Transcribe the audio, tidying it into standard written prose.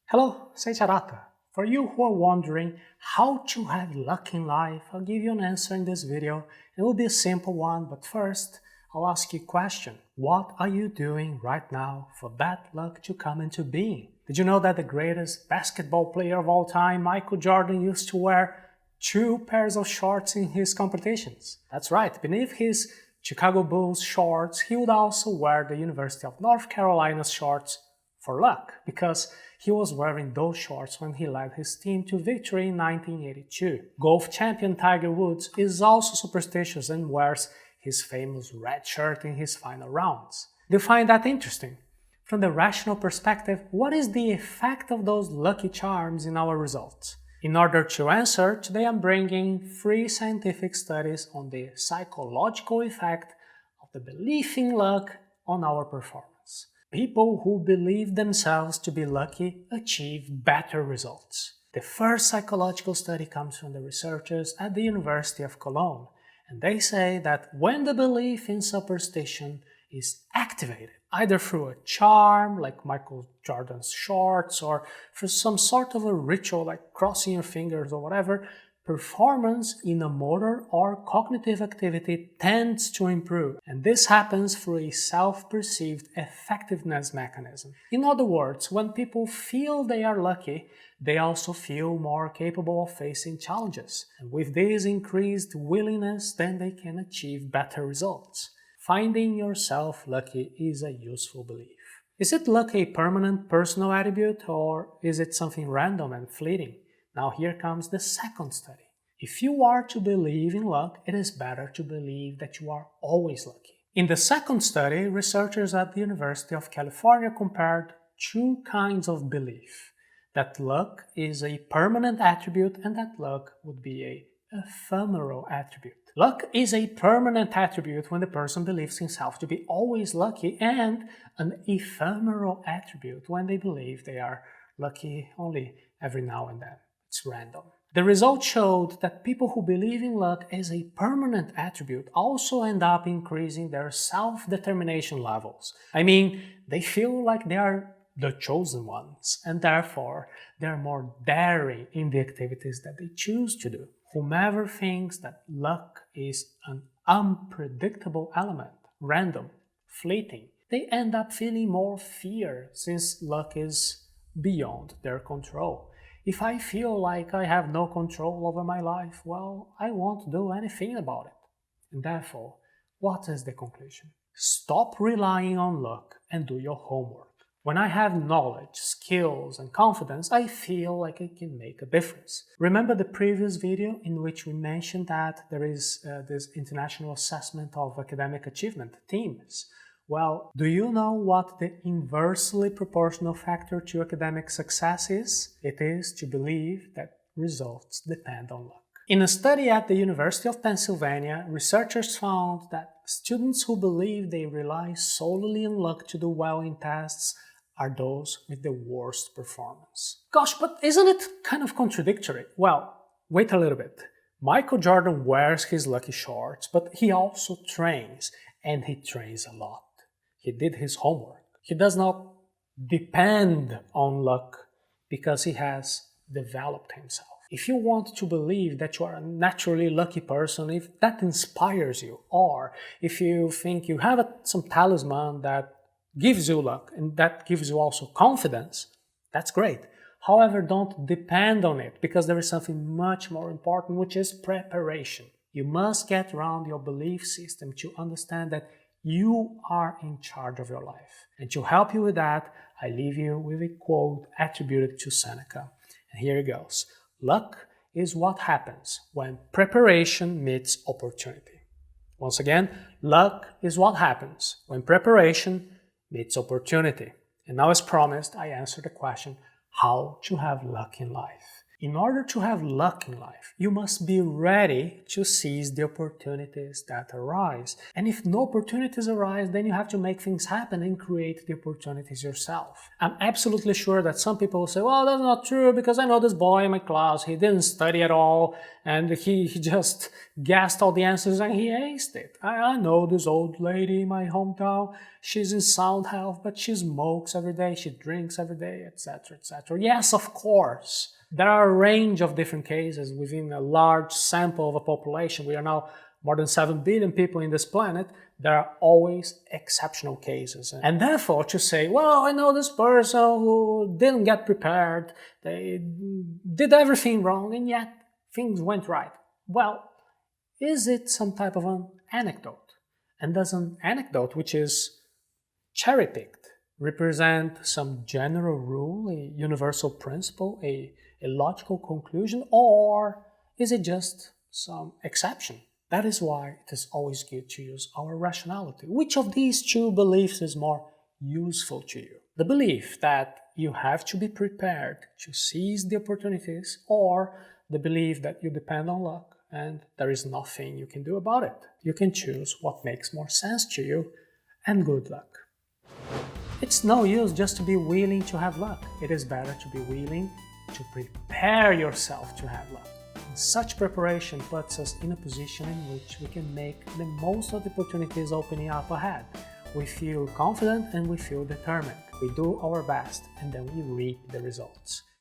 Hello, Seiiti Arata. For you who are wondering how to have luck in life, I'll give you an answer in this video. It will be a simple one, but first, I'll ask you a question. What are you doing right now for that luck to come into being? Did you know that the greatest basketball player of all time, Michael Jordan, used to wear 2 pairs of shorts in his competitions? That's right, beneath his Chicago Bulls shorts, he would also wear the University of North Carolina's shorts for luck, because he was wearing those shorts when he led his team to victory in 1982. Golf champion Tiger Woods is also superstitious and wears his famous red shirt in his final rounds. Do you find that interesting? From the rational perspective, what is the effect of those lucky charms in our results? In order to answer, today I'm bringing 3 scientific studies on the psychological effect of the belief in luck on our performance. People who believe themselves to be lucky achieve better results. The first psychological study comes from the researchers at the University of Cologne, and they say that when the belief in superstition is activated, either through a charm like Michael Jordan's shorts or through some sort of a ritual like crossing your fingers or whatever, performance in a motor or cognitive activity tends to improve, and this happens through a self-perceived effectiveness mechanism. In other words, when people feel they are lucky, they also feel more capable of facing challenges, and with this increased willingness, then they can achieve better results. Finding yourself lucky is a useful belief. Is it luck a permanent personal attribute, or is it something random and fleeting? Now here comes the second study. If you are to believe in luck, it is better to believe that you are always lucky. In the second study, researchers at the University of California compared 2 kinds of belief: that luck is a permanent attribute and that luck would be an ephemeral attribute. Luck is a permanent attribute when the person believes himself to be always lucky, and an ephemeral attribute when they believe they are lucky only every now and then. It's random. The results showed that people who believe in luck as a permanent attribute also end up increasing their self-determination levels. I mean, they feel like they are the chosen ones, and therefore they are more daring in the activities that they choose to do. Whomever thinks that luck is an unpredictable element, random, fleeting, they end up feeling more fear since luck is beyond their control. If I feel like I have no control over my life, well, I won't do anything about it. And therefore, what is the conclusion? Stop relying on luck and do your homework. When I have knowledge, skills, and confidence, I feel like I can make a difference. Remember the previous video in which we mentioned that there is this international assessment of academic achievement, TEAMS? Well, do you know what the inversely proportional factor to academic success is? It is to believe that results depend on luck. In a study at the University of Pennsylvania, researchers found that students who believe they rely solely on luck to do well in tests are those with the worst performance. Gosh, but isn't it kind of contradictory? Well, wait a little bit. Michael Jordan wears his lucky shorts, but he also trains, and he trains a lot. He did his homework. He does not depend on luck because he has developed himself. If you want to believe that you are a naturally lucky person, if that inspires you, or if you think you have some talisman that gives you luck and that gives you also confidence, that's great. However, don't depend on it, because there is something much more important, which is preparation. You must get around your belief system to understand that you are in charge of your life. And to help you with that, I leave you with a quote attributed to Seneca. And here it goes. Luck is what happens when preparation meets opportunity. Once again, luck is what happens when preparation meets opportunity. And now, as promised, I answer the question, how to have luck in life. In order to have luck in life, you must be ready to seize the opportunities that arise. And if no opportunities arise, then you have to make things happen and create the opportunities yourself. I'm absolutely sure that some people will say, well, that's not true, because I know this boy in my class, he didn't study at all, and he just guessed all the answers and he aced it. I know this old lady in my hometown, she's in sound health, but she smokes every day, she drinks every day, etc., etc. Yes, of course. There are a range of different cases within a large sample of a population. We are now more than 7 billion people in this planet. There are always exceptional cases. And therefore, to say, well, I know this person who didn't get prepared, they did everything wrong, and yet things went right. Well, is it some type of an anecdote? And does an anecdote, which is cherry-picked, represent some general rule, a universal principle, a logical conclusion, or is it just some exception? That is why it is always good to use our rationality. Which of these two beliefs is more useful to you? The belief that you have to be prepared to seize the opportunities, or the belief that you depend on luck and there is nothing you can do about it? You can choose what makes more sense to you, and good luck. It's no use just to be willing to have luck. It is better to be willing to prepare yourself to have luck. And such preparation puts us in a position in which we can make the most of the opportunities opening up ahead. We feel confident and we feel determined. We do our best and then we reap the results.